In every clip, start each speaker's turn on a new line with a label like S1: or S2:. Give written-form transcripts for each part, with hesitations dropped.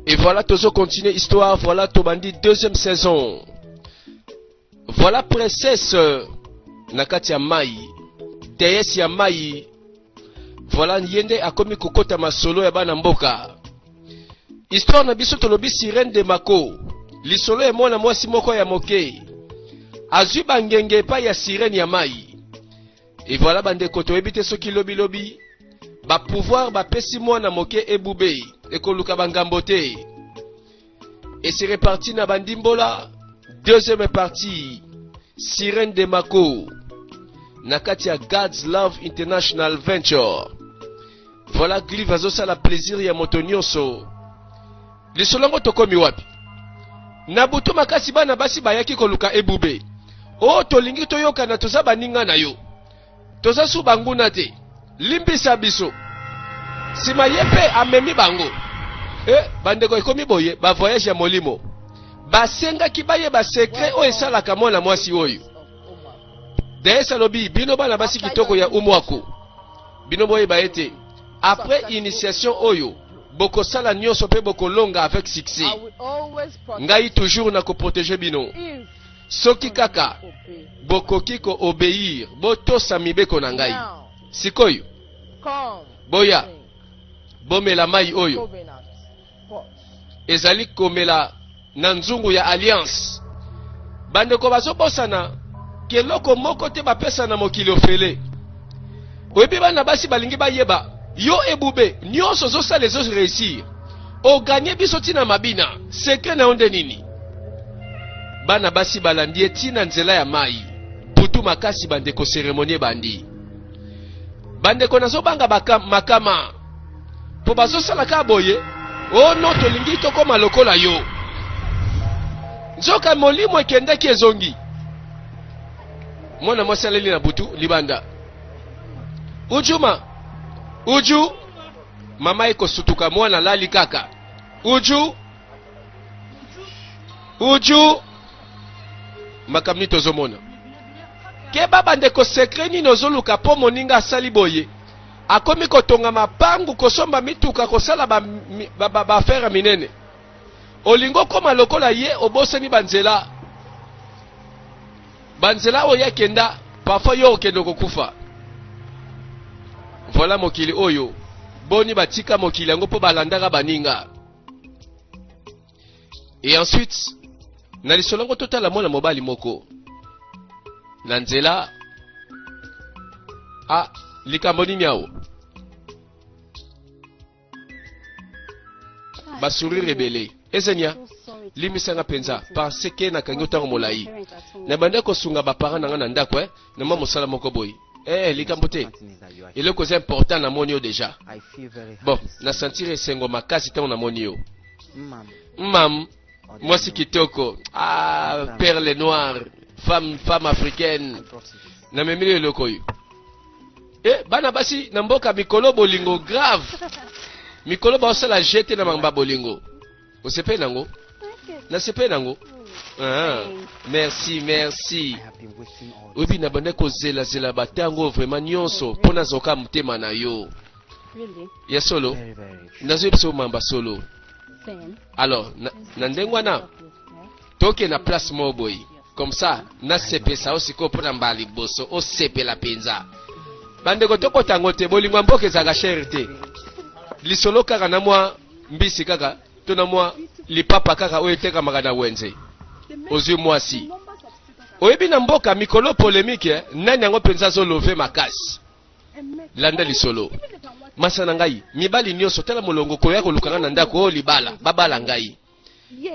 S1: Et voilà, toujours continuer histoire. Voilà, Tobandi, deuxième saison. Voilà, princesse Nakati ya Mai, déesse ya Mai. Voilà, Nyende akomi kokota masolo ya bana mboka. Histoire na biso tolobi sirène de Mako. Lisolo ya mwana mwasi moko ya moke. Azui bangenge pa ya sirène ya Mai. Et voilà, bande koto ebite soki lobi lobi. Ba pouvoir ba pesi mwana moke ebube. Ekoluka bangambote. Et c'est reparti na bandimbola. Deuxième partie. Sirène de Mako. Nakatia God's Love International Venture. Voilà, Glive azosa la plaisir ya motonyoso. Lisolongo tokomi wapi. Nabutu makasi bana basi bayaki koluka ebube. O tolingi toyoka na toza baninga na yo. Toza su banguna te. Limbisa biso. Sima yepe amemi bango. Bandeko ekomi boye ba voyage ya molimo. Basenga kibaye ba secret o esalaka mwana mwasi oyo. Déesse lobi bino bana basi kitoko ya umwako. Bino boye ba ete après initiation oyo boko sala nyonso pe boko longa avec succès. Ngai toujours na ko protéger bino. Soki kaka boko kiko obéir boto samibeko na ngai. Sikoyo. Boya. Bomela mai oyo. Ezali komela na nzungu ya alliance. Bandeko bazobosana keloko moko te bapesa na mokili ofele. Oyebi bana basi balingi bayeba yo ebube nyonso zosala ezo réussir. O gagner biso tina mabina secret na onde nini. Bana basi balandi tina nzela ya mai. Butu makasi bandeko cérémonie bandi. Bandeko nazobanga makama. Po bazosala ka boye. Oh non tolingi tokoma lokola yo. Nzoka molimo ekendaki ezongi. Mwana mwasi aleli na butu libanda. Ujuma. Uju. Mama eko sutuka mwana lali kaka. Uju. Uju. Makamni tozomona. Ke baba ndeko secret ni nozoluka po moninga asali boye. Akomi kotonga mapangu kosomba mituka kosala ba affaire minene. Olingo koma lokola ye oboseni banzela. Banzela oya kenda parfois yo okendo kokufa. Voilà mokili oyo. Boni batika mokili yango po balandaka baninga. Et ensuite na lisolongo totala mwana mobali moko. Na nzela likambo nini yao. Basuri rebele. Ezenia limisanga penza parce que na kangi otango molai. Na banda ko sunga ba parents nanga na ndako na mama mosala moko boy. Likambo te. Eloko c'est important na monio déjà. Bon, na sentir esengo makasi tango na monio. Mam, mwasi kitoko. Perle noire, femme africaine. Na memili eloko yo. Bana basi na mboka mikolo bolingo grave. Mikolo ba osala jeter na mamba bolingo. Osepe nango? Na sepe nango? Merci. Obi na bande ko zela batango vraiment nyonso pona zoka mutema na yo. Ya solo. Nazo biso mamba solo. Alors, na ndengwana toke na place moboy. Comme ça, na sepe sa osiko pona mbali boso, o sepe la penza. Bande ko toko tango te bolingo mboke za ga cherté. Lisolo kaka na mwa mbisi kaka to na mwa lipapa kaka oyo teka magana wenze ozwi mwasi oyebi na mboka mikolo polémique nani yango penza zo love makasi landa lisolo masana ngai mibali nyonso tala molongo koya kolukanga na ndako o libala babala ngai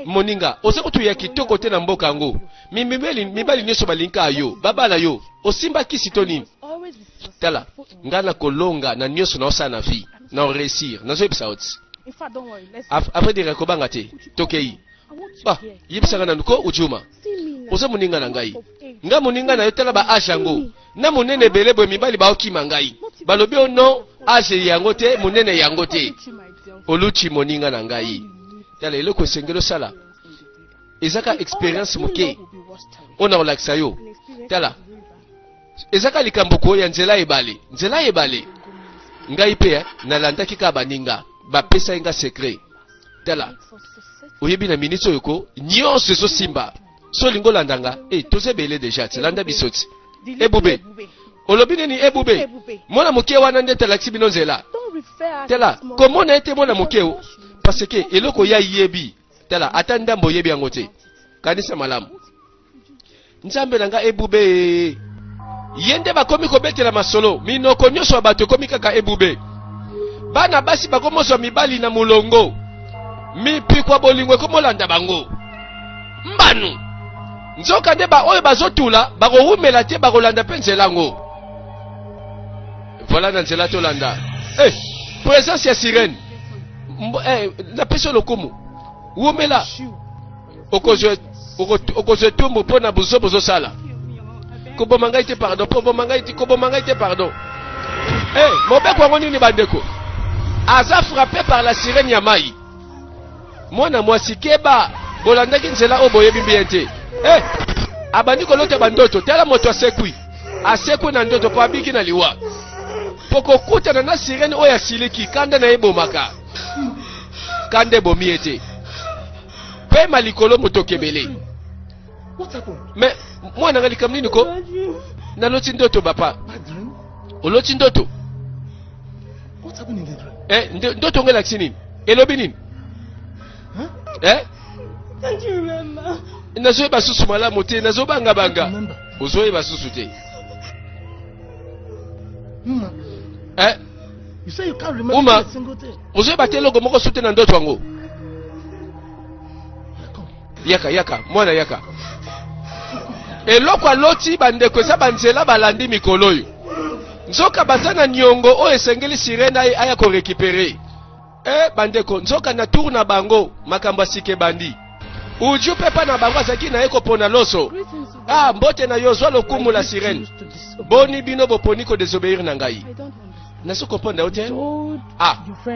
S1: moninga osekutu ya kitoko te na mboka ngo mibali nyonso balinka yo babala yo osimba kisi to nini tala ngana kolonga na nyonso na osana na vie na réussir nazo epsa oti après dire kobanga te tokei yibisanga na nuko ujuma oza muninga na ngai nga muninga na yotala ba ashango na munene belebwe mibali ba okima ngai balobi ono ase yango te munene yango te oluchi moninga na ngai tala eloko sengelo sala ezaka experience moke ona olakisa yo tala ezaka likambo ko ya nzela ebale ngai pe na landaki ka baninga ba pesa inga secret tala oyebi na minute oyo ko nyonso ezosimba so lingo landanga tozebele deja ti landa bisoti ebube olobi nini ebube mwana moke wana nde talakisi bino nzela tala komona ete mwana moke o parce que eloko ya yebi tala ata ndambo yebi yango te kanisa malamu nzambe nanga ebube yende bakomi kobetela masolo minoko nyonso ya bato ekomi kaka ebube bana basi bakomozwa mibali na mulongo mipikwa bolingo ekomolanda bango mbanu nzoka nde oyo bazotula bakowumela te bakolanda mpe nzela yango voilà na nzela tolanda présence ya sirene napesi lokumu wumela okozwe tumbu mpo na buzo bozosala koboma ngai te pardon koboma ngai te pardon mobeko yango nini bandeko aza frappé par la sirène ya mai mwana mwasi keba bolandaki nzela oyo boyebi bien te abandi kolota bandoto tala moto asekwi na ndoto po abiki na liwa po kokutana na sirène oyo asiliki kanda na ebomaka kanda ebomi ete pema likolo moto kebele me mwana nga likambo nini ko naloti ndoto bapa oloti ndoto ndoto ngo elakisi nini elobi nini nazoyeba susu malamu te nazobangabanga ozoyeba susu te uma ozoyeba te eloko moko su te na ndoto yango yaka mwana yaka eloko aloti bandeko eza banzela balandi mikolo oyo nzoka baza na niongo oyo esengeli sirene aya korekipere bandeko nzoka na tour na bango makambo asike bandi uju pepa na bango azaki na ye kopona loso mbote na yo zwa lokumu la sirene boni bino boponi kodesobéir na ngai naso kopona yo te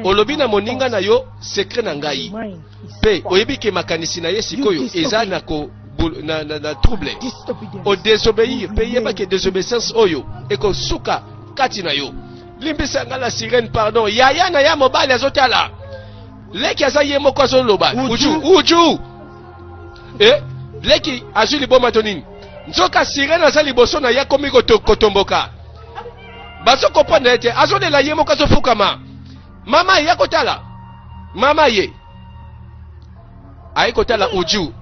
S1: olobi na moninga na yo sekret na ngai pe oyebi ke makanisi na ye sikoyo eza na trouble odesobéir pe yeba ke désobéissance oyo ekosuka kati na yo limbisa nga la sirene pardon yaya na ya mobali azotala leki aza ye moko azoloba uju leki azwi liboma to nini nzoka sirene aza liboso na ya komi kotomboka bazokopona ete azolela ye moko azofukama mama ye akotala mama ye aye kotala uju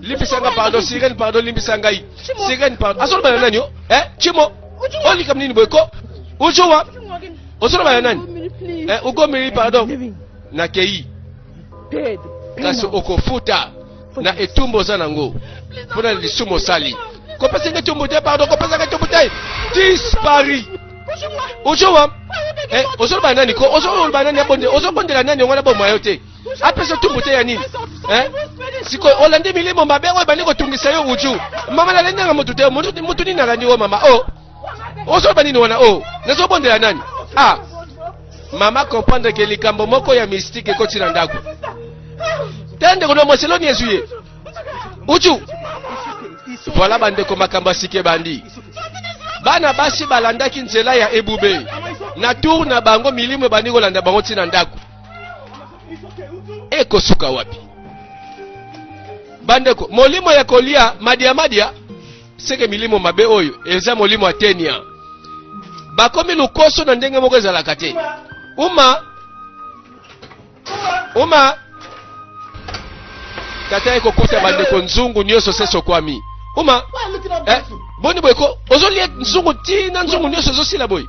S1: limbisa nga pardon sirene pardon limbisa ngai sirene pardon azoloba na nani yo chimo olikam nini boyko ujuwa ozoloba na nani ugomiri pardon na kei kasi okofuta na etumbo oza nango mpona lisumu osali kopesa nge tumbu te pardon kopesa nge tumbu te dispari ujuwa ozoloba na nani ko ozoloba na nani abonde ozobondela nani yango na bomwa yo te apesa tumbu te ya nini sikoyo olandi milimo mabe oyo bandi kotungisa yo uju mama nalendanga motu te motu nini nalandi wo mama ozoloba nini wana nazobondela nani mama comprendre ke likambo moko ya mystique ekoti na ndako tende kono moseloni ezuye uju voilà bandeko makambo asike bandi bana basi balandaki nzela ya ebube na tour na bango milimo ebandi kolanda bango ntina ndako ekosuka wapi bandeko molimo ya kolia madia seke milimo mabe oyo eza molimo atenia bakomi lukoso na ndenge moko ezalaka te uma tata ekokuta bandeko nzungu nyonso seso kwami boni boyeko ozolia nzungu tina nzungu nyonso ezosila boye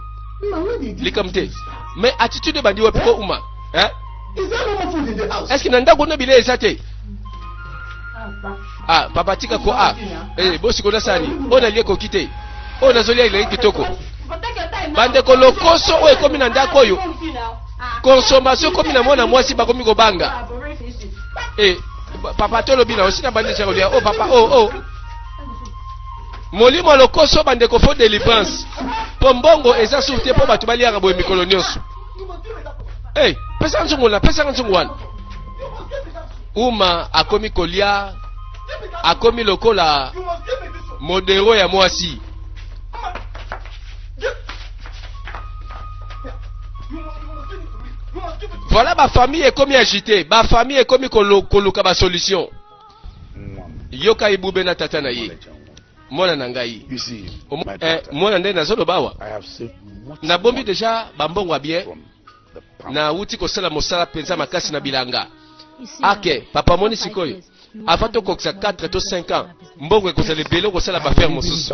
S1: likam te mais attitude bandi wapi ko uma est-ce que na ndako na bile eza te papa tika ko bosi kona sani ona lie koki te ona zolia ile kitoko bandeko lokoso oyo ekomi na ndako oyo consommation komi na mwana mwasi bakomi kobanga papa tolobi na osi na bandi chakolia papa molimo lokoso bandeko fo délivrance po mbongo eza surte po bato baliaka boye mikolo nyonso pesa nzungu wana uma akomi kolia akomi lokola modero ya mwasi Voilà ma famille est comme agitée, ma famille est comme koluka ba solution. Yoka ibube na tata na ye. Mona nangai. Mona ndé na zolo bawa. Na bombi déjà bambongo bien. Na uti ko sala mosala penza makasi na bilanga. Ake, papa moni sikoyo. Afato koksa 4 to 5 ans. Mbongo ko sala belo ko sala ba faire mosusu.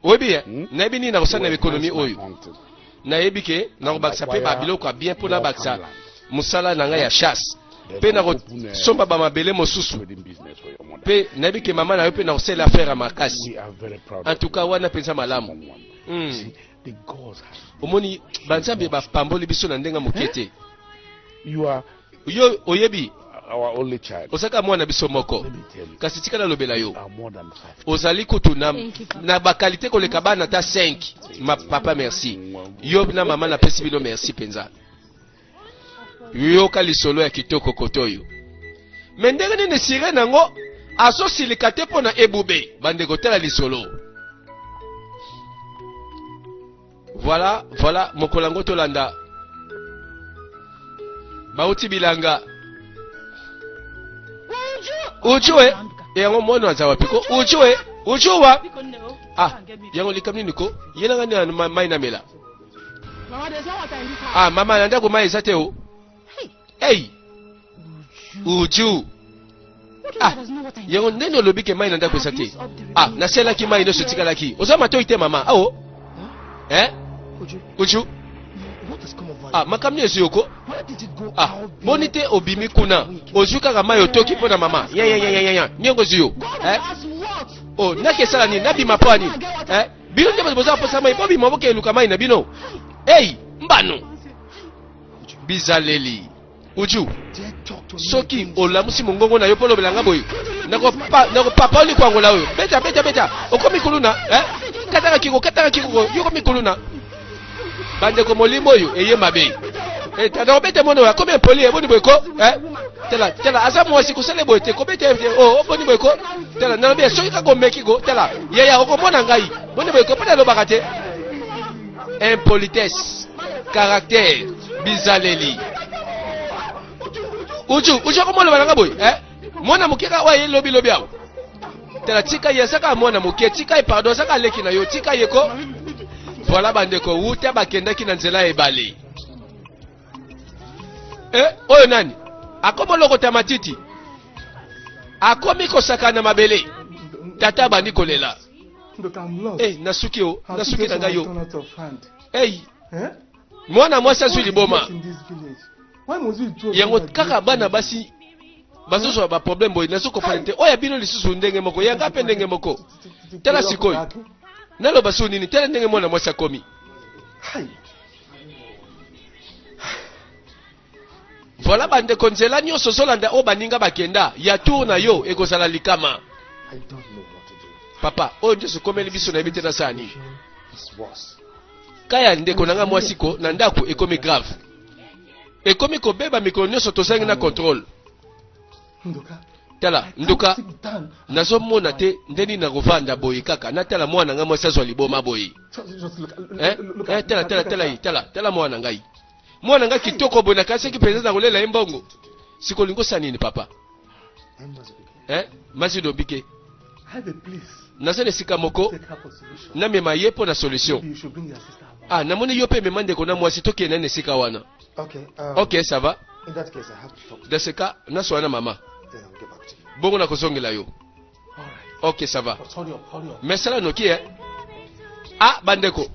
S1: Oui bien, na bini na ko sala na économie oyo. Na yebike na ko baksa pe ba biloko bien pour na baksa. Musala nanga ya chasse. Pe na ko somba ba mabele mosusu. Pe na yebike mama na yo pe na ko sala affaire à makasi. En tout cas wana penza malamu. Omoni banzambe ba pamboli biso na ndenga mokete.
S2: You are
S1: Yo oyebi
S2: our only child.
S1: osaka mwana biso moko. Kasi tika na lobela yo.
S2: More than 5.
S1: Ozali kutu na ba qualité ko leka bana ta 5. Ma papa merci. Yo na mama na pesi bino merci penza. Yo kali solo ya kitoko kotoyo. Mendenge ni sire nango aso silikate pona ebube bande kotela lisolo. Voilà mokolango tolanda. Bauti bilanga. Ujue yango mono azawa piko. Ujuwa. Ah, yango likamni niko. Yena ngani mai na mela.
S3: Mama, there's no water in this house.
S1: Ah, mama nanda ko mai zate o. Hey. Uju. Ah, yango ndeno lobike mai nanda ko zate. Ah, na sela ki mai no sotika laki. Ozama to ite mama. Ah oh. Uju.
S3: What has come over?
S1: Ah, makamni esiyoko.
S3: Where did it go?
S1: Ah, bonite obimi kuna. Ozuka kama yotoki pona mama. Ya. Nyongo ziyo. Oh, nake sala ni nabi mapani. Bino ndebe boza posa mai bobi maboke eluka mai na bino. Hey, mbano. Bizaleli. Uju. Soki olamusi mongongo na yo polo belanga boy. Nako papa oli kwa ngola oyo. Beta. Okomi kuluna, Kataka kiko, yoko mikuluna. Bande ko molimo yo eye mabe. Tada obete mono ya komi poli e boni boyko, Tela asa mwasi kusele boyte ko bete boni boyko. Tela na be soki ka ko meki go, tela. Ya okomona ngai. Boni boyko pele lo bakate. Impolitesse, caractère, bizaleli. Uju ko mono balanga boy, Mona mukeka wa ye lobi awo. Tela tika ye saka mona muke tika pardon saka leki na yo tika ye ko. Voilà bandeko wuta bakendaki na nzela ebale. Oyo nani? Akomo loko tamatiti. Akomi kosaka na mabele. Tata bandi kolela. Nasuki na ngayo. Mwana mwasa zuli boma. Yango kaka bana basi bazoso ba problème boy nasuko palente. Oya bino lisusu ndenge moko. Yanga pe ndenge moko. Tela sikoyo. Nalo basu nini tele ndenge mwana mwasa komi. Voilà bande konzela nyonso solanda o baninga bakenda ya tour na yo ekozala likama. Papa o njoso komeli biso na ebite na sani. Kaya ndeko nanga mwasiko na ndako ekomi grave. Ekomi ko beba mikro nyonso tozangi na contrôle. Tala nduka nazo mona te ndeni na kovanda boyi kaka natala mwana nga mwasa zwa liboma boyi. Tala mwana ngai. Mwana nga kitoko bona kasi kipeza na kolela embongo. Sikolingo sanini papa. Masido bike. Nasene sika moko na mema yepo na solution. Ah, namoni yo pe memande ko na mwasi toke na sika wana. Okay, ça va.
S3: In that case, I have to talk to you.
S1: Dans ce cas, na swana mama.
S3: Then I'll get back to you.
S1: Bongo na kozongela yo.
S3: All right.
S1: Okay, ça va.
S3: But hurry up.
S1: Mesala noki Ah, bandeko.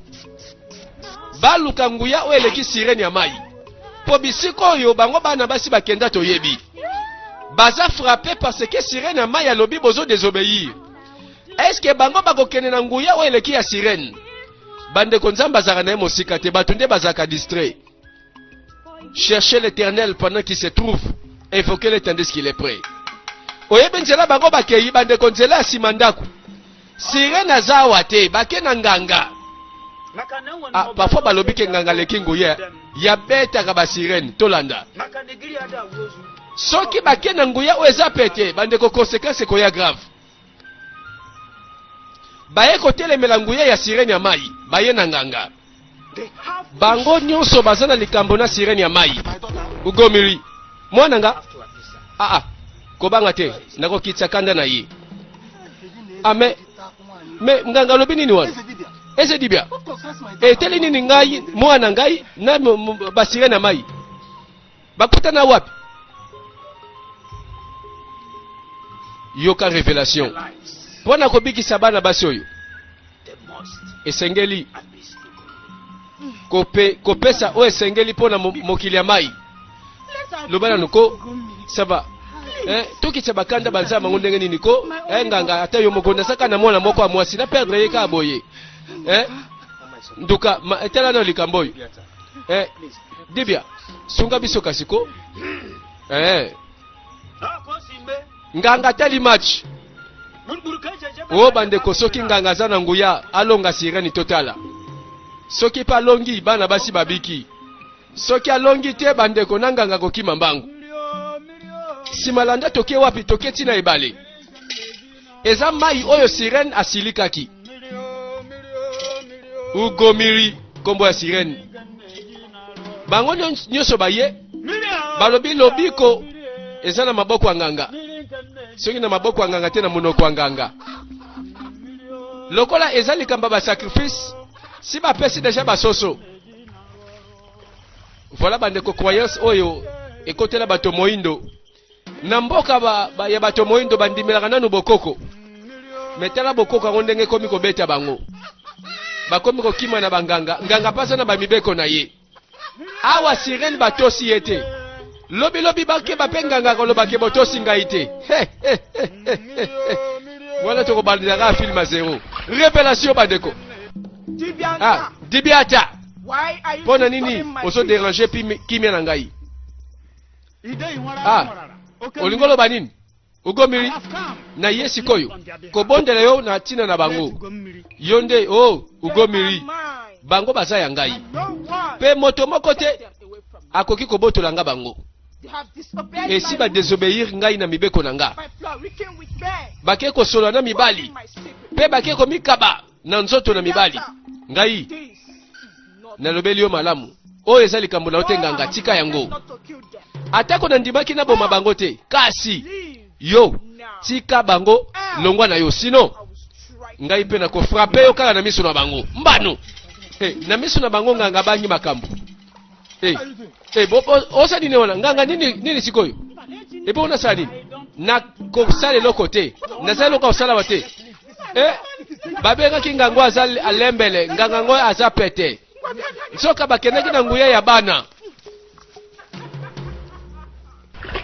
S1: Baluka nguya o eleki sirene ya mai. Po bisiko yo bango bana basi bakenda to yebi. Baza frappé parce que sirene ya mai ya lobi bozo désobéir. Est-ce que bango bakokene na nguya o eleki ya sirene? Bandeko nzamba zaka na mosika te batunde bazaka distrait. Cherchez l'Éternel pendant qu'il se trouve. Invoquez-le tandis qu'il est prêt. Oyebenzela bango bakeyi bandeko nzela simandaku. Sirene azawa te bakena nganga. Ah, parfois balobi ke nganga leki nguya ya beta ka ba sirene tolanda. Soki bakena nguya o eza pete bandeko conséquence ko ya grave. Baye kotelemela nguya ya sirene ya mai baye na nganga.
S3: They have
S1: bango nyonso bazana likambo na sirene ya mai.
S3: my daughter.
S1: Ugomiri mwana nga
S3: Have to appease her.
S1: kobanga te nakokitsa kanda na ye. Ame me nganga lobi nini wana? Eze dibia.
S3: What concerns my daughter?
S1: Teli nini ngai mwana ngai na basirene ya mai. Bakuta na wapi? Yoka révélation. Pona kobikisa bana basi oyo.
S3: They must
S1: Esengeli
S3: appease Ugomiri.
S1: kopesa o esengeli pona mokili ya mai. Lobana nuko saba. Tokitsa bakanda banza mango ndenge nini ko nganga ata yo moko nasaka na mwana moko amwasi na perdre ye ka boye. Nduka etala na likambo yo. Dibia sunga biso kasiko. Nganga tali match. O bandeko soki nganga zana nguya alonga sireni totala. Soki pa longi bana basi babiki. Soki alongi te bandeko nanganga kokima mbangu. Simalanda toke wapi toke tina ebale. Eza mai oyo sirene asilikaki. Ugomiri kombo ya sirene. Bango nyonso baye. Balobi lobiko eza na maboko ya nganga. Soki na maboko ya nganga te na monoko ya nganga. Lokola eza likamba ba sacrifice si ba pesi deja basoso. Voilà bandeko croyance oyo ekotela bato moindo. Na mboka ya bato moindo bandimelaka nanu bokoko. Metala bokoko yango ndenge komi kobeta bango. Bakomi kokima na banganga. Nganga pasa na bamibeko na ye. Awa sirene batosi yete. Lobi bake bapenganga kolobake botosi ngai te. Voilà toko bandaka film à zéro. Révélation bandeko. Dibiata.
S3: Why are you
S1: Pona
S3: disturbing
S1: nini
S3: my
S1: oso
S3: peace?
S1: déranger kimia na ngai. Olingolo banini? Ugomiri na yesi koyo. Kobondela yo na tina na bango. Yonde Ugomiri. Bango baza ya ngai. Pe moto moko te akoki kobotola nga bango. Esi ba désobéir ngai na mibeko na nga. Bake kosola na mibali. Pe bake komikaba na nzoto na mibali. Ngai nalobeli yo malamu. Oyo eza likambo na yo te nganga tika yango. Atako na ndimaki na boma bango te. Kasi yo tika bango longwa na yo sino ngai pe na ko frapper yo kaka na miso na bango. Mbano. Na miso na bango nganga bangi makambo. Osa dine wana nganga nini sikoyo. Ebo una sali na ko sale loko te. Na sale loko sala wate. Babenga kingango azali alembele nganga ngo azapete. Soka bakenaki na nguya ya bana.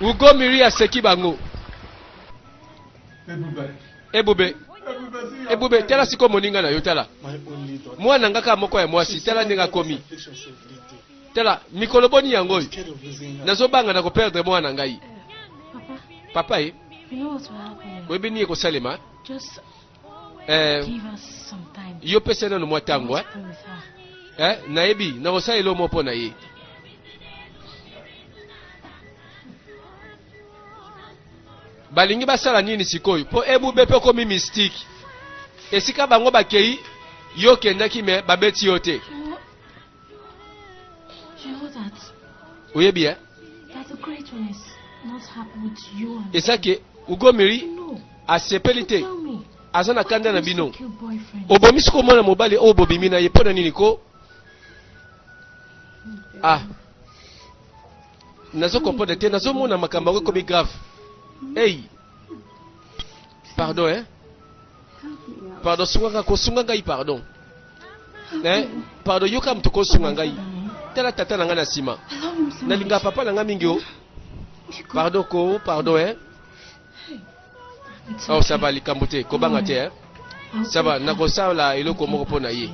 S1: Ugomiri aseki bango. Ebube tela siko moninga na yo tala. Mwana ngaka moko ya mwasi tela ndinga komi. Tela mikolo boni yango. Nazo banga na ko perdre mwana ngai. Papa
S4: You know what will happen?
S1: webi ni ko salema.
S4: Just give us some time.
S1: Yo pese na no mwatango
S4: Stay with her.
S1: naebi na osailo mopo na ye. Balingi basala nini sikoyo po ebube pe komi mystique. Esika bango bakei yo kendaki me babeti yote.
S4: You know that
S1: Oyebi
S4: the great one is not happy with you and
S1: Esake Ugomiri
S4: no.
S1: asepelite
S4: Tell me.
S1: azana kanda na bino.
S4: Your boyfriend.
S1: Obomi siko mwana mobali obobimi na ye pona nini ko? Nazo comprendre te nazo mona makamba ko komi grave. Hey. Pardon Pardon sunga ngai pardon. Pardon yoka mtu ko sunga ngai. Tela tata nanga na sima.
S4: I love him so
S1: Nalinga papa nanga mingi o. Pardon ko, pardon
S4: It's
S1: Oh
S4: okay.
S1: ça va likambo te ko banga te
S4: I'll
S1: Ça va
S4: take
S1: na
S4: her.
S1: ko sala eloko moko pona ye.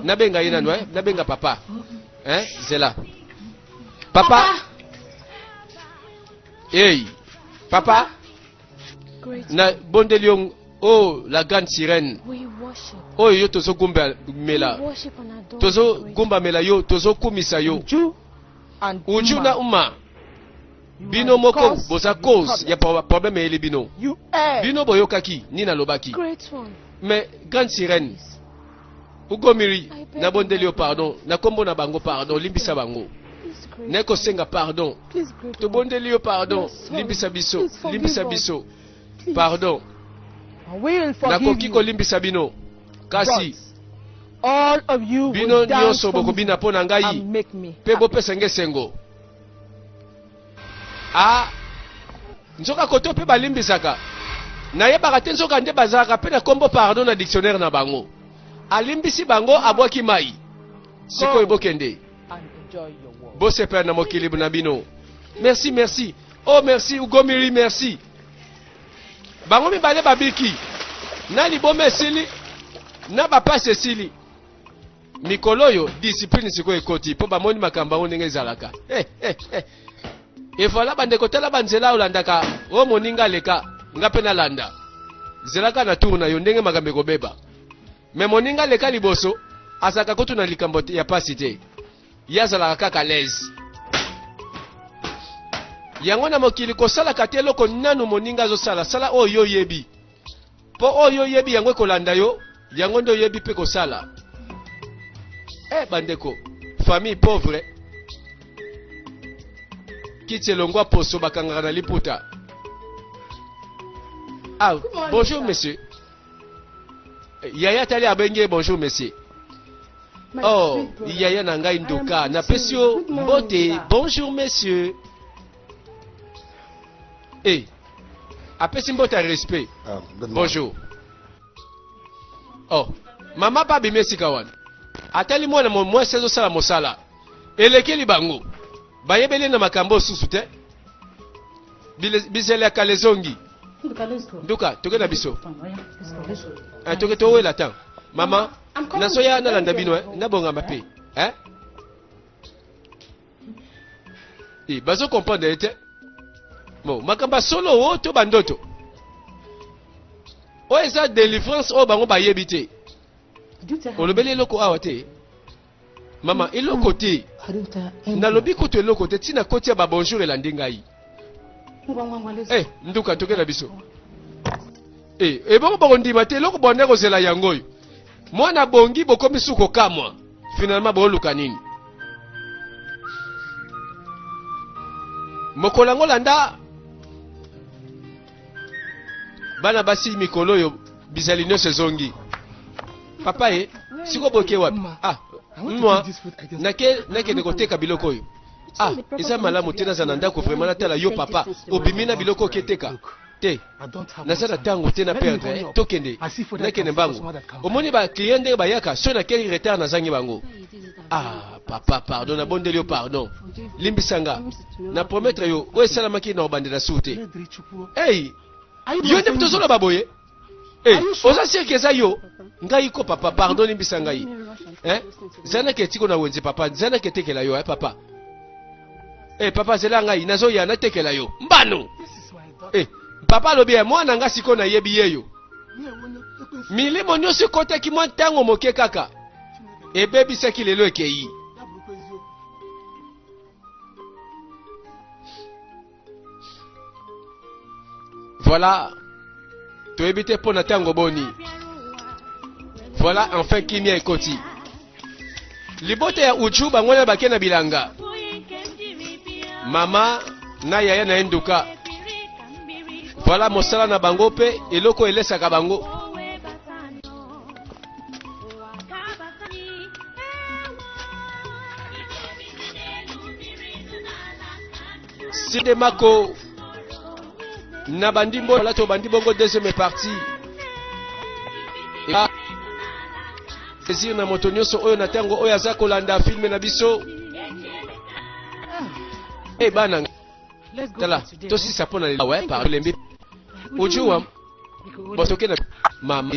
S1: Nabenga ye nanu nabenga papa. Zela. Papa. Hey. Papa.
S4: Great.
S1: Na bondelion la grande sirène.
S4: We worship.
S1: Yo tozo gumba mela.
S4: We worship and adore.
S1: Tozo
S4: the great
S1: gumba mela yo tozo kumisa yo.
S3: Uju and
S1: Uju na uma.
S3: You
S1: Bino
S3: are
S1: moko
S3: cause
S1: boza
S3: the
S1: cause ya
S3: problem.
S1: problème ele bino.
S3: You err.
S1: Bino boyokaki ni na lobaki.
S4: Great one.
S1: Mais grande sirène ugomiri na bondelio pardon na kombo na bango pardon limbisa bango neko senga pardon to bondelio pardon limbisa biso pardon na koki ko limbisa bino kasi
S3: all of you
S1: bino
S3: will dance
S1: nyonso
S3: for
S1: boko
S3: me
S1: bina pona ngai
S3: and make me
S1: pe bopesa nge sengo nzoka koto pe balimbisaka nayebaka te nzoka nde bazalaka pe na kombo pardon na dictionnaire na bango alimbisi bango abwaki mai sikoyo bokende
S3: and enjoy your work.
S1: bosepela na mokili na bino. Merci oh merci ugomiri merci bango mibale babiki na liboma esili na bapasi esili mikolo oyo discipline sikoyo ekoti mpo bamoni makambo yango ndenge ezalaka evoila bandeko tala banzela olandaka o moninga aleka nga mpe nalanda zelaka na tour na yo ndenge makambo ekobeba me moninga aleka liboso azalaka kutu na likambo ya pasi te ye azalaka kaka lese yango na mokili kosalaka te eloko nanu moninga azosala sala oyo oyebi mpo oyo oyebi yango ekolanda yo yango nde oyebi mpe kosala bandeko famille pauvre kiti elongwa poso bakangaka na liputa. Bonjour monsieur. Yaya tali abenge bonjour monsieur. Oh, yaya na ngai ndoka na pesio mbote bonjour monsieur. Apesi mbote a respect. Bonjour. Oh, mama pa bimesi kawan. Atali mwana mwa sezo sala mosala. Elekeli bango. Bayebele na makambo susu te. Bizele ya kalezongi. Nduka, toke na biso. Toke towe la tan. Mama, nasoya na landa bino na bonga mape. Bazo comprendre te. Bon, makamba solo o to bandoto. O eza délivrance o bango bayebi te. Olobeli eloko awa te. Mama, eloko te. Nalobi kutu eloko te tina koti ya ba bonjour elandi ngai. Nduka toke na biso. Ebongo bongo ndima te eloko bonde kozela yango oyo. Mwana bongi bokomi suko kamwa. Finalement boluka nini? Mokolango landa bana basi mikolo yo bizali nyonso ezongi. Papa siko boke wapi? Mwa nake nekoteka biloko oyo. Eza malamu tena za ndako vraiment natala yo papa obimina biloko keteka te nazala tango tena perdre tokende nakende bango omoni ba client ndenge bayaka so na keri retard nazangi bango. Papa pardon na bondeli pardon limbisanga na promettre yo o esalamaki na obandela sute. Yo nde mtozolo baboye. Oza sirke za yo ngai ko papa pardon limbisanga yi. Zana ke tiko na wenze papa zana ke tekela yo papa. Papa zela ngai nazo ya na tekela yo mbano. Papa lobi mwana nga siko na yebi yeyo. Milimo nyonso koteki mwa ntango moke kaka. Ebebisaki lelo ekei. Voilà. Tu éviter pour na tango boni. Voilà enfin kimia ekoti. Libote ya uchu bangona bakena bilanga. Mama na yaya na enduka. Voilà mosala na bango pe eloko elesaka bango. Side mako na bandimbo la to bandibongo deuxième partie. Ezir na moto nyonso oyo na tango oyo aza kolanda filme na biso. Bana tala tosi sapona le par lembi ojuwa botoke na mama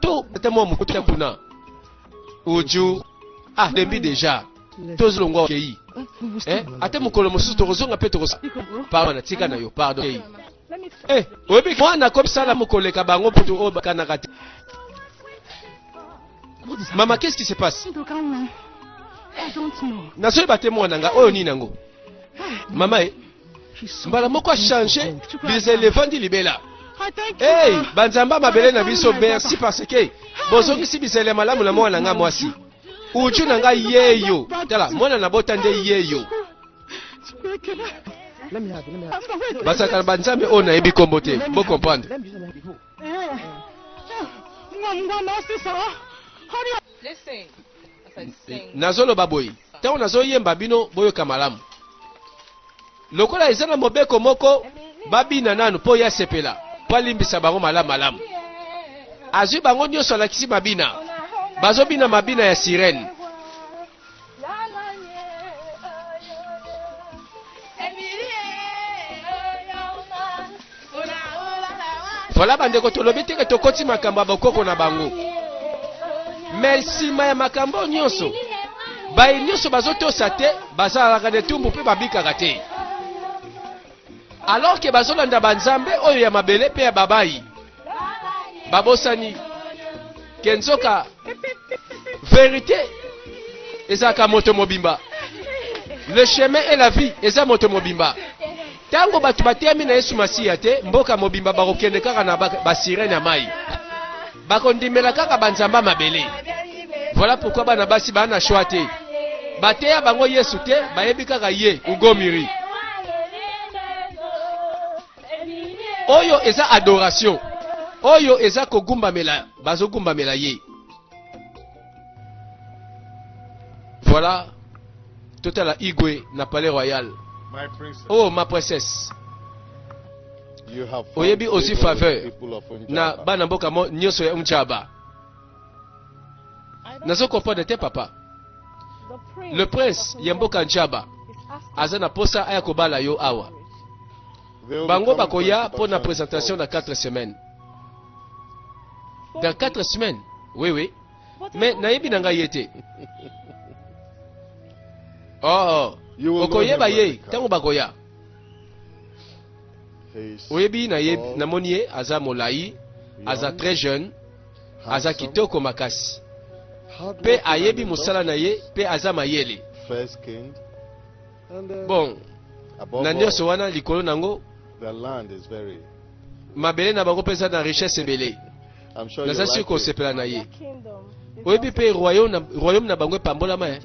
S1: to tamo mukuta kuna oju lembi déjà tozolongwa kei ate mukolo mosusu tozonga pe tokosa pardon na tika na yo pardon kei obi mwana komsala mukoleka bango putu o bakana kati. Maman, qu'est-ce qui se passe? Nasoye bate mwana nga oyo nini nango. Mama mbala moko a changé les éléphants di libela.
S3: I thank you.
S1: Hey, banzamba mabele na biso, merci parce que bozoki si bisele malamu na mwana nga mwasi. Uchu na nga yeyo. Tala, mwana na botande yeyo.
S3: Let me have it.
S1: Basaka banzambe ona ebi kombo te. Bo comprendre.
S3: Let me use it before.
S5: Listen, as I sing.
S1: Nazolo baboyi. Tango nazo yemba bino boyo kamalamu. Lokola ezana mobeko moko babina nanu po ya sepela. Po limbisa bango malamu. Azui bango nyonso alakisi mabina. Bazobina mabina ya sirene. Voilà bandeko tolobi teke tokoti makambo bakoko na bango. Merci ma makambo nyonso. Bayi nyonso bazotosa te, bazalaka de tumbu pe babikaka te. Alors que bazolanda banzambe oyo ya mabele pe ya babayi. Babosani kenzoka vérité ezaka moto mobimba. Le chemin et la vie eza moto mobimba. Tango batu batemi na Yesu Masiya te, mboka mobimba bakokende kaka na basirene ya mai. Bakondimela kaka banzamba mabele. Voilà pourquoi bana basi bana choix te. Bateya bango Yesu te, bayebi kaka ye ugomiri. Oyo eza adoration. Oyo eza kogumbamela, bazogumbamela ye. Voilà. Total Igwe na Palais Royal.
S2: My princess.
S1: Oh, ma princesse.
S2: You have
S1: Oyebi aussi faveur.
S2: people of Unjaba.
S1: Na bana mboka mo nyonso ya Unjaba. Nazo comprendre te papa. Le prince ya mboka Njaba aza na posa aya kobala yo awa.
S2: They will
S1: Bango
S2: come
S1: bakoya
S2: to
S1: pour la
S2: Passion
S1: présentation dans 4 semaines. Dans 4 semaines. Oui. Mais nayebi nanga yete. Oh.
S2: You will know
S1: Okoyeba
S2: him
S1: ye
S2: when he
S1: tango bakoya.
S2: He's
S1: Oyebi na ye
S2: tall,
S1: na moniye aza molai, aza
S2: young,
S1: très jeune, aza
S2: handsome,
S1: kitoko makasi.
S2: hardworking
S1: Pe
S2: and
S1: ayebi
S2: industrious,
S1: musala na ye, pe aza mayele.
S2: fair-skinned, and
S1: Bon,
S2: above
S1: na
S2: all,
S1: nyonso wana likolo nango,
S2: the land is very.
S1: mabele na bango pesa na richesse ebele.
S2: I'm sure you
S1: Naza
S2: like
S1: siko
S2: it.
S1: sepela na ye. Oyebi pe royaume na bango epambolama ye.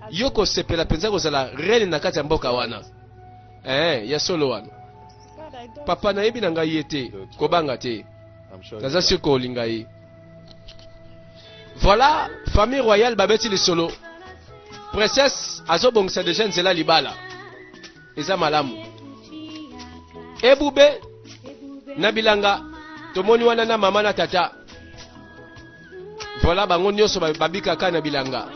S1: Yo kosepela penza kozala reine na kati ya mboka wana. Ya solo wana. Papa nayebi na ngai ye te, kobanga te.
S2: I'm sure you
S1: Naza
S2: like
S1: siko olinga ye. Voilà, famille royale babeti le solo. Princesse azobongisa deja nzela libala. Eza malamu. Ebube na bilanga tomoni wana na mama na tata. Voilà bango nyonso babikaka na bilanga.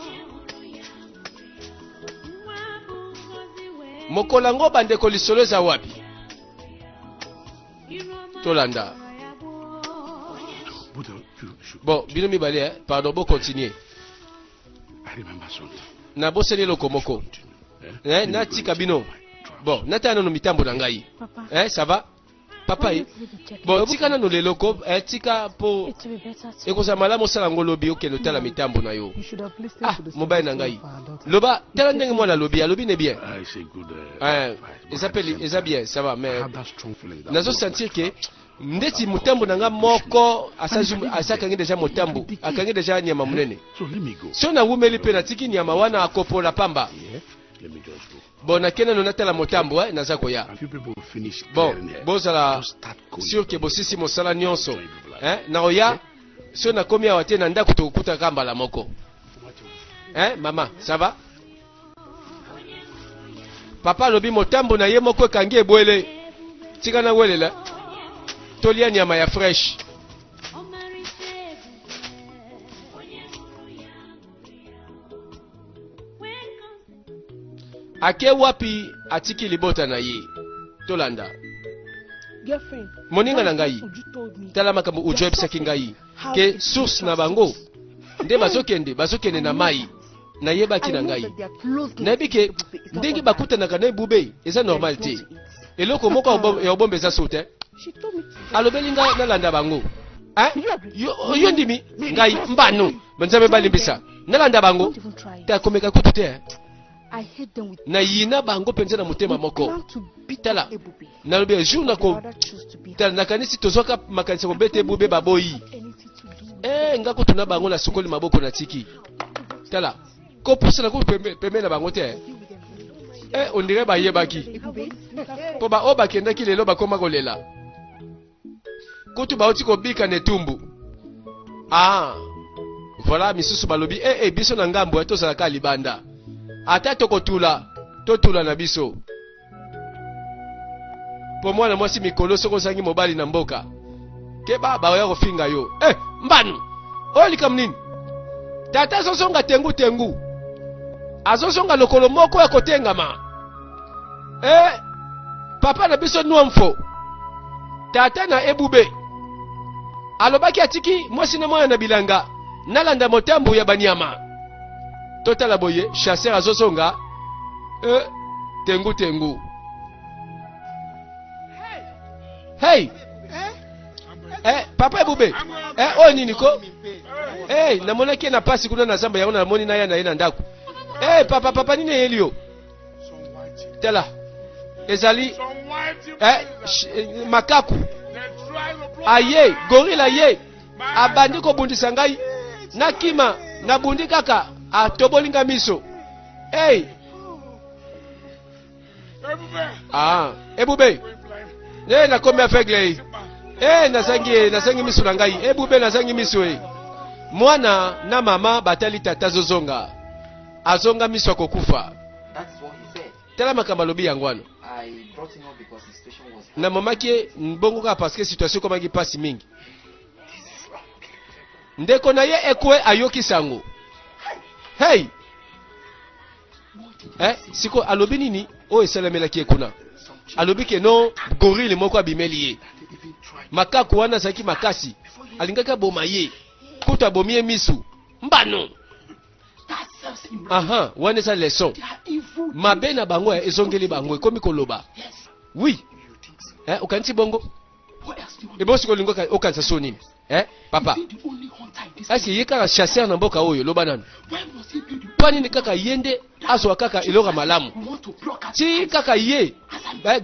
S1: Mokolango bandeko lisolo eza wapi? Tolanda. Bon, bino mibale, pardon, bo continuer.
S6: I remember something.
S1: Na boseli lokomoko. Na tika bino. Bon, nata nano mitambo na ngai. Ça va? Papa bon, tika nano le loko, tika po
S4: It will be better to
S1: ekoza malamu sala ngolobi okende tala mitambo na yo.
S3: You should have listened to the
S1: Mobile na
S3: story
S1: ngai.
S3: of our daughter.
S1: Loba, tala ndenge mwana lobi, alobi ne bien.
S6: I say good.
S1: Eza bien, ça va,
S6: I
S1: mais
S6: have that strong feeling. That
S1: nazo
S6: God
S1: sentir
S6: might
S1: que
S6: trust.
S1: ndeti mutambo nanga moko asakangi deja mutambo, akangi deja nyama munene.
S6: So let me go.
S1: So na wumeli pe na tiki nyama wana akopola pamba.
S6: Yeah? Let me just go.
S1: Bon, na kena nona tala mutambo, naza koya.
S6: A few people will finish
S1: Bon,
S6: clearing here.
S1: bozala
S6: Just start going.
S1: sûr que bosisi mosala nyonso. Na oya, so na komi awa te na ndako tokuta kamba la moko. Maman, ça va? Papa lobi motambo na ye moko ekangi ebwele. Tika na welela. Tolia nyama ya fresh. Ake wapi atiki libota na ye. Tolanda.
S3: Girlfriend,
S1: Moninga na ngai.
S3: you told me.
S1: Tala makambo ujoe bisaki ngai. Ke source na bango. Nde bazokende na mai. Na yebaki na ngai. Nayebi ke ndenge bakutanaka na ebube eza normal te. Eloko moko ya obombe eza soute.
S3: She told me.
S1: Alobeli ngai nalanda bango. Yo ndimi ngai mbano. Banzabe balimbisa. Nalanda bango.
S3: Don't even try it.
S1: Ta komeka kutu te.
S3: I hate them with
S1: Na yina bango penza na motema moko.
S3: plan to beat
S1: Tala.
S3: Ebube.
S1: Nalobi jour na
S3: I'd
S1: ko
S3: rather choose to be
S1: tala nakanisi tozoka makanisa kobete bube baboyi ngako tuna bango na sokoli maboko na tiki tala ko pusala ko pembe na bango te on dirait ba yebaki po ba oba kendaki lelo bakoma kolela kutu ba oti ko bika netumbu voilà misusu balobi biso na ngambo to zalaka libanda ata tokotula totula na biso po mwana mwasi mikolo soko sangi mobali na mboka ke baba oya kofinga yo mbanu oyo likam nini tata azosonga tengu azosonga lokolo moko ya kotengama papa na biso nwamfo tata na ebube alobaki atiki mwasi na mwana na bilanga nalanda motambu ya banyama totala boye chasseur azosonga tengu hey papa ebube oyo nini ko namonaki na pasi kuna na zamba yango namoni na ye na ndako papa nini elio tala ezali makaku aye gorila ye abandi kobundisa ngai nakima nabundi kaka atobolinga miso ebube nakomi aveugle nasangi miso na ngai ebube nasangi miso mwana na mama batali tata azozonga azonga miso akokufa tala makambo alobi yango wana na mamaki mbongo kaka parce que situation komaki pasi mingi ndeko na ye ekwe ayoki sango siko alobi nini oyo esalamelaki ekuna alobi ke no gorille moko abimeli ye makaku wana azalaki makasi alingaki aboma ye kutu abomi ye misu mbano wana eza leson mabe na bango ezongeli bango ekomi koloba oui okanisi bongo ebosi kolingo okanisa so nini papa asi ye kaka chasseur na mboka oyo loba nanu mpo nini kaka ye nde azwa kaka eloko malamu ti kaka ye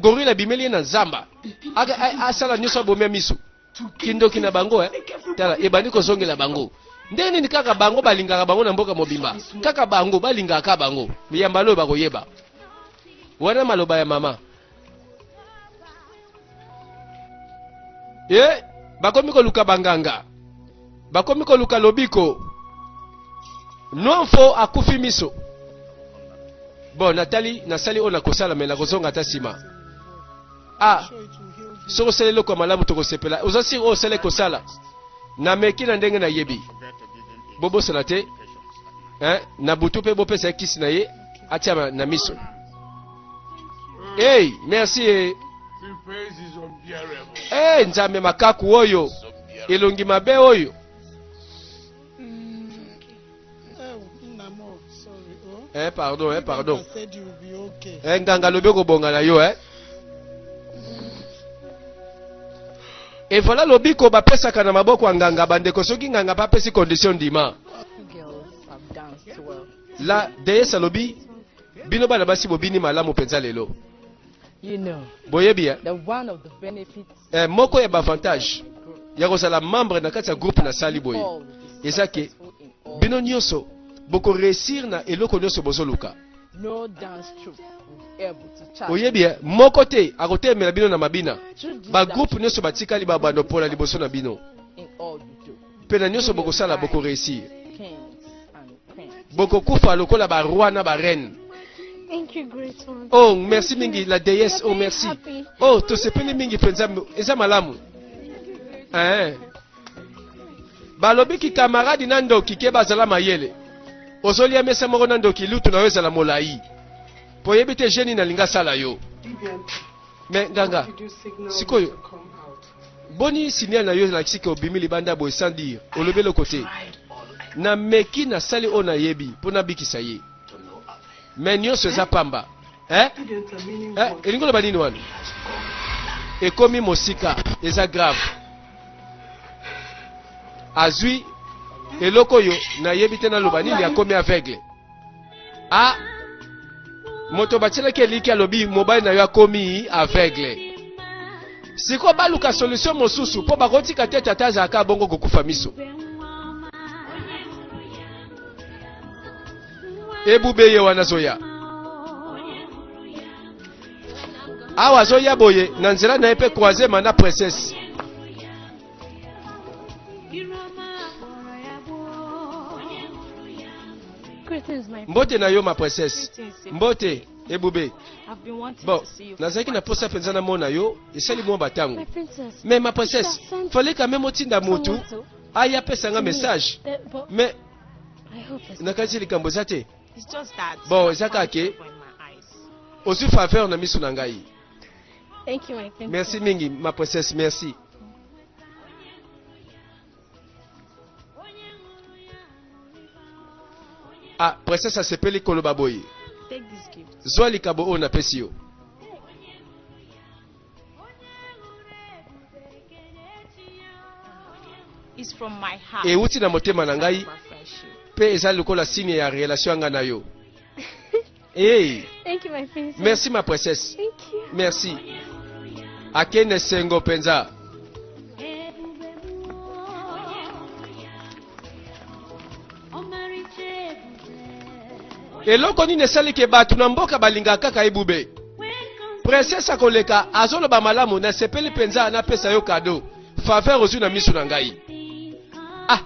S1: gorille abimeli ye na nzamba asala nyonso abomi ya miso kindoki na bango tala ebandi kozongela bango nde nini kaka bango balingaka bango na mboka mobimba kaka bango balingaka bango miyamba oyo bakoyeba wana maloba ya mama bakomi koluka banganga bakomi koluka lobiko nwamfo akufi miso bon natali nasali ona kosala me na kozonga ata nsima soko osala eloko malamu tokosepela ozasi oyo osala kosala na meki na ndenge nayebi bobosana te na butu mpe bopesa ye kisi na ye atia na miso merci nzambe makaku oyo elongi mabe oyo pardon nganga lobi okobonga na yo et voilà lobiko bapesaka na maboko ya nganga bandeko soki nganga bapesi condition ndima la deyesa lobi bino bana basi bobini malamu penza lelo boyebi moko ya bavantage ya kozala membre na kati ya groupe na sali boye eza ke bino nyonso boko réussir na eloko nyonso bozoluka oyebi moko te akotemela bino na mabina bagroupe nyonso batikali babando mpola liboso na bino mpe na nyonso bokosala boko réussir bokokufa lokola baroi na barene.
S3: Thank you, great one.
S1: Oh, merci mingi la déesse. Oh, merci. Oh, to sepeli mingi penza eza malamu. Balobi ki camarade nando ki keba zala mayele. Ozoli amesa moko nando ki lutu na yo zala molai. Po yebite jeni na linga sala yo. Mais nganga. Sikoyo. Boni signal na yo na kisike obimili banda boy sans dire. Olobe le côté. Na meki na sali ona yebi pona bikisa ye. Mais nyonso eza pamba. Elingo loba nini wana? Ekomi mosika eza grave. Azui eloko yo na yebi te na loba nini akomi aveugle. Moto batiela ke liki alobi mobile na yo akomi aveugle. Siko baluka solution mosusu po bakotika te tata azaka bongo kokufa miso. Ebube ye wana zoya. Awa zoya boye na nzela na epe croiser mana princesse. Mbote na yo ma princesse. Mbote ebube. Bon, nazaki na posa penza na mona yo, esali mo batango. Mais ma princesse, fallait quand même otinda mutu aya pesa nga message. Mais nakati likambo zate. Bon, ezaka ke osu faveur na misu na ngai.
S3: Thank you, my princess.
S1: Merci mingi ma princesse, merci. Ah, princesse asepeli koloba boye.
S5: Take this gift.
S1: Zwa likabo o na pesi yo.
S5: It's from my heart.
S1: E uti na motema na ngai
S5: My friendship.
S1: pe eza lokola signe ya relation nga na yo. Hey,
S3: Thank you, my princess.
S1: merci ma princesse.
S3: Thank you.
S1: Merci. Akene sengo penza. Eloko nini esali ke batu na mboka balinga kaka ebube. Princesse akoleka azoloba malamu na sepeli penza na pesa yo cadeau. Faveur ozu na misu na ngai. Ah,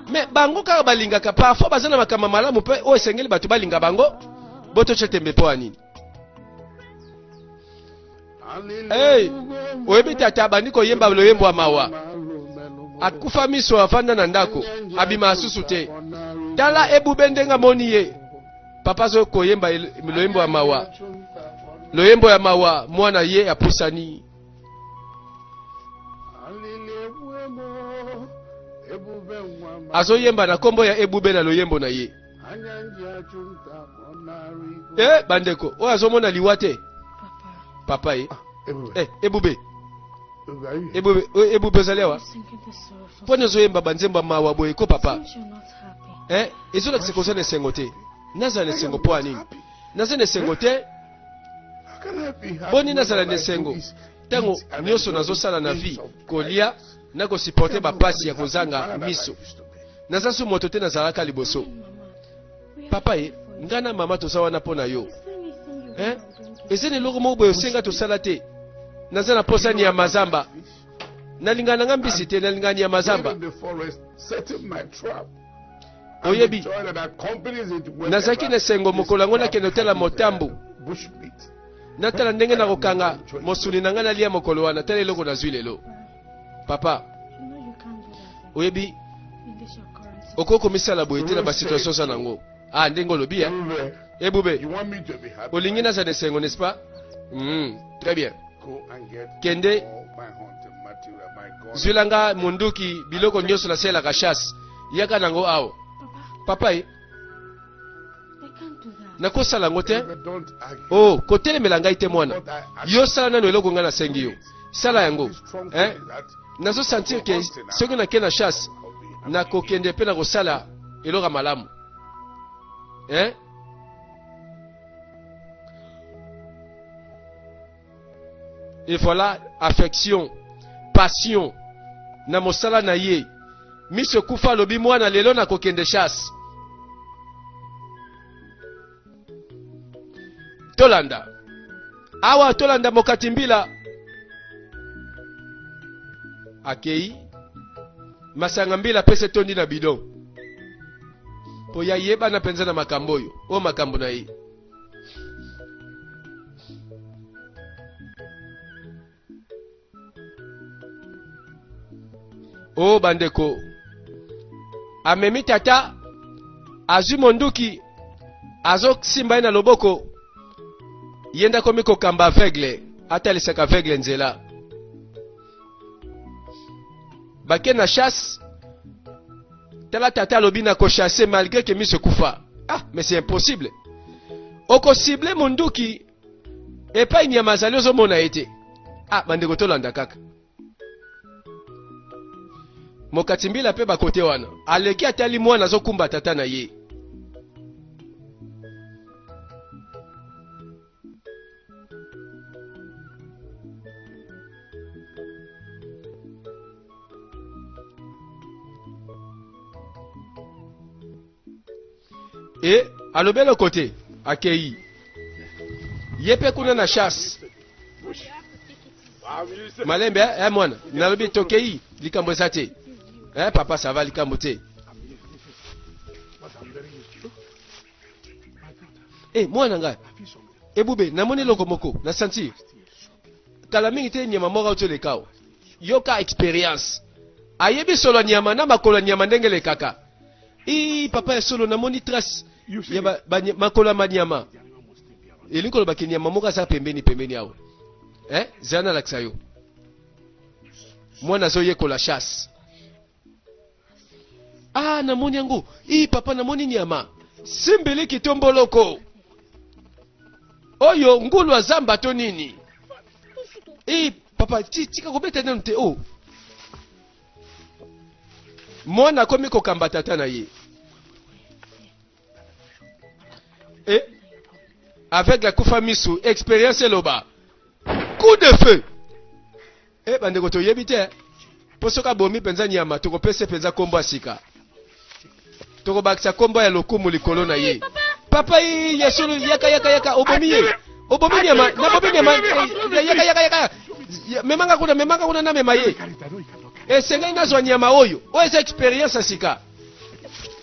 S1: mais bango kaka balinga ka parfois bazana makama malamu pe o esengeli batu balinga bango. Boto chetembe po anini. Hey, oyebi tata bandi koyemba loyembo wa mawa. Akufa miso afanda na ndako, abima asusu te. Tala ebube ndenga moni ye. Papa zo koyemba loyembo wa mawa. Loyembo ya mawa mwana ye apusani. Azo yemba na kombo ya ebube na loyembo na ye. Bandeko, o azo mona liwate. Papa ye. Ebube. Ebube zalewa. Pone zo yemba banzemba mawa boye ko papa. Ezo la ksekoza ne sengote. Naza ne sengo po anini. Naza ne sengote. Boni naza ne sengo. Tango nyoso nazo sala na vie kolia na ko supporter ba pasi ya kozanga miso. Naza su moto te nazalaka liboso. Papa ye, ngana mama to sawana pona yo. Ezene loko mo boyo senga to sala te. Naza na posa ni ya mazamba. Nalingana ngambisi te nalingani ya mazamba. Oyebi. Nazaki ne sengo mokolango na kenotela motambu. Natala ndenge na kokanga mosuni na ngana lia mokolo wana tele loko na zwi lelo. Papa. Oyebi. Okoko misala boye te na ba situation za nango. Ah ndengo lobi ya. Ebube. Olingi na za ne sengo n'est-ce pas? Très bien. Kende Zulanga munduki biloko nyoso na sela ka chasse. Yaka nango awo. Papa ye. Nakosala ngote. Oh, kotele melanga ite mwana. Yo sala nano eloko nga na sengi yo. Sala yango. Nazo sentir ke soki na kena chasse na kokende pe na kosala eloko malamu. Et voilà, affection, passion, na mosala na ye. Miso kufa lobi mwana lelo na kokende chasse. Tolanda. Awa tolanda mokatimbila. Akei. Masanga mbila pese tondi na bidon. Po ya yeba na penza na makambo yo. O makambo na ye. Oh bandeko. Amemi tata. Azu monduki. Azo simba na loboko. Yenda komiko kamba aveugle. Ata lisaka aveugle nzela. Bake na chasse. Tala tata lobina ko chasser malgré que mi se kufa. Ah, mais c'est impossible. Oko cible monduki. Et pas inya mazali ozo mona ete. Ah, bandeko tolanda kaka. Mokatimbila pe bakote wana. Aleki atali mwana zo kumba tata na ye. Et à l'obélo côté, accueilli. Yepe kuna na chasse. Malembe, moi, nalobi tokei, likambo zate. Papa, ça va, likambo te. Moi, nanga. Boubé, namoni lokomoko, na sentir. Kalami ite nyama mora oto le kao. Yoka expérience. Ayebi solo nyama na makolo nyama ndenge le kaka. Papa ya solo namoni trace. Yaba makola manyama. Elinko lo baki nyama moka sa pembeni awo. Zana laksayo. Mwana zo yeko la chasse. Namoni yango. Papa namoni nyama. Simbele kitomboloko. Oyo ngulu wa zamba to nini? Papa tika kobeta nanu te o. Mwana komi kokamba tata na ye. Avec la kufa misu, expérience loba. Coup de feu. Bandeko to yebite. Posoka bomi penza nyama, toko pese penza kombo asika. Toko bakisa kombo ya lokumu likolo na ye. Papa yesolo yaka obomi ye. Obomi nyama, na bomi nyama yaka. Memanga kuna na mema ye. Senga inazo nyama oyo. Oyo expérience asika.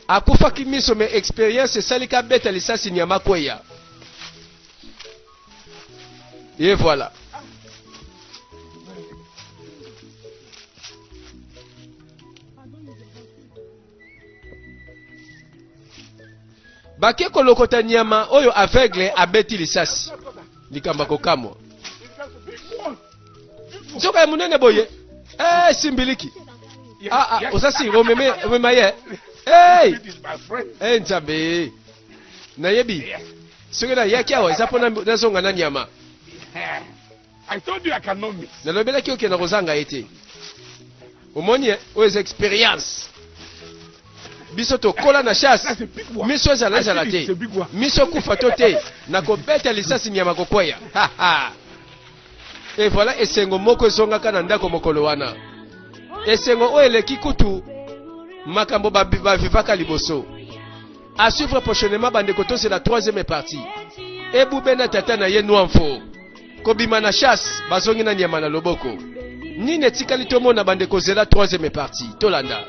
S1: Akufa kimiso me expérience salika beta lisasi nyama kweya. Et voilà. Bake kolokota nyama oyo aveugle abeti lisasi. Likamba kokamwa. Nzoka ya munene boye. Simbiliki. Osasi omema ye. Nzambe. Na yebi. Soki na yaki awa eza pona nazonga na nyama.
S6: I told you I cannot miss.
S1: Nalobela ki okenda kozanga ete. Omoni oyo experience. Biso tokola na chasse. Miso ezala te. Miso kufa to te. Na kobeta lisasi nyama kokweya. Et voilà esengo moko ezongaka na ndako mokolo wana. Esengo oyo eleki kutu makambo bavivaka liboso. À suivre prochainement bandeko to c'est la 3e partie. Ebubena tata na ye Nwamfo. Kobima na chasse bazongi na nyama na loboko. Nini etikali tomona bandeko zela 3e partie. Tolanda.